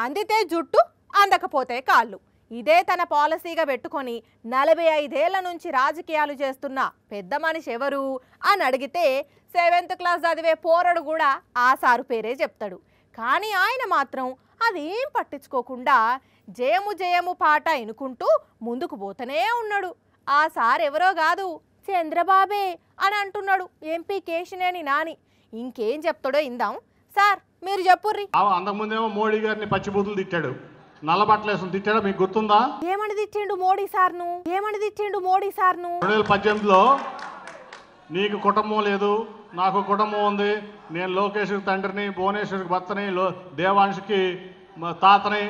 అందితే జుట్టు అందకపోతే కాళ్ళు. ఇదే తన పాలసీగా పెట్టుకొని 45 ఏళ్ల నుంచి రాజకీయాలు చేస్తున్న పెద్ద మనిషి ఎవరు అని అడిగితే 7th క్లాస్ చదివే పోరడు కూడా ఆ సారు పేరే చెప్తాడు. కానీ ఆయన మాత్రం అదేం పట్టించుకోకుండా జయము జయము పాట ఎనుకుంటూ ముందుకు పోతూనే ఉన్నాడు. ఆ సార్ ఎవరో కాదు, చంద్రబాబే అని అంటున్నాడు ఎంపీ కేశినేని నాని. ఇంకేం చెప్తాడో ఇందాం. సార్ మీరు చెప్పుర్రి. అంతకుముందేమో మోడీ గారిని పచ్చిబూతులు తిట్టాడు, నల్లబట్టలేసుకుని తిట్టాడు. మీకు గుర్తుందా? ఏమని తిట్టిండు మోడీ సార్ను? 2018లో నీకు కుటుంబం లేదు, నాకు కుటుంబం ఉంది, నేను లోకేష్కి తండ్రిని, భువనేశ్వర్కి భర్తని, దేవాంష్కి తాతని,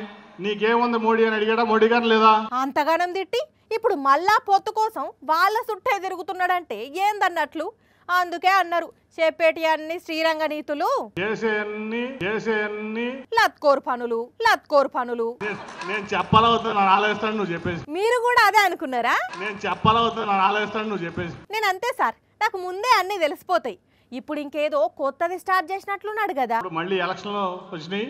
నీకేముంది మోడీ అని అడిగాడా మోడీ గారు? లేదా? అంతగానం తిట్టి ఇప్పుడు మళ్ళా పొత్తు కోసం వాళ్ళ చుట్టే తిరుగుతున్నాడంటే ఏందన్నట్లు. అందుకే అన్నారు చెప్పేటి అన్ని శ్రీరంగ నీతులు, లత్కోర్ పనులు. నేను చెప్పాలవుతుంది నన్ను ఆలోచిస్తాను నువ్వు చెప్పేసి. మీరు కూడా అదే అనుకున్నారా? నేను చెప్పాలవుతుంది నన్ను ఆలోచిస్తాను నువ్వు చెప్పేసి. నేను అంతే సార్, నాకు ముందే అన్ని తెలిసిపోతాయి. ఇప్పుడు ఇంకేదో కొత్తది స్టార్ట్ చేసినట్లున్నాడు కదా. మళ్ళీ ఎలక్షన్లో వచ్చినాయి,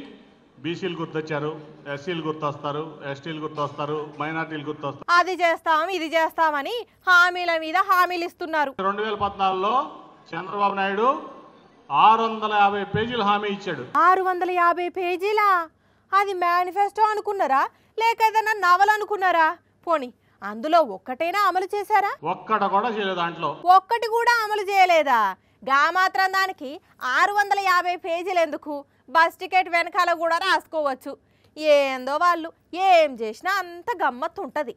బీసీలు గుర్తొచ్చారు, ఎస్సీలు గుర్తొస్తారు, ఎస్టీలు గుర్తొస్తారు, మైనార్టీలు గుర్తొస్తారు. అది చేస్తాం ఇది చేస్తామని హామీల మీద హామీలు ఇస్తున్నారు. 2014లో చంద్రబాబు నాయుడు 650 పేజీలు హామీ ఇచ్చాడు. 650 పేజీలా? అది మేనిఫెస్టో అనుకున్నారా లేక ఏదైనా నవల అనుకున్నారా? పోనీ అందులో ఒక్కటైనా అమలు చేశారా? ఒక్కట కూడా చేయలేదు. దాంట్లో ఒక్కటి కూడా అమలు చేయలేదా? గా మాత్రం దానికి 650 పేజీలు ఎందుకు? బస్ టికెట్ వెనకాల కూడా రాసుకోవచ్చు. ఏందో వాళ్ళు ఏం చేసినా అంత గమ్మత్తు ఉంటది.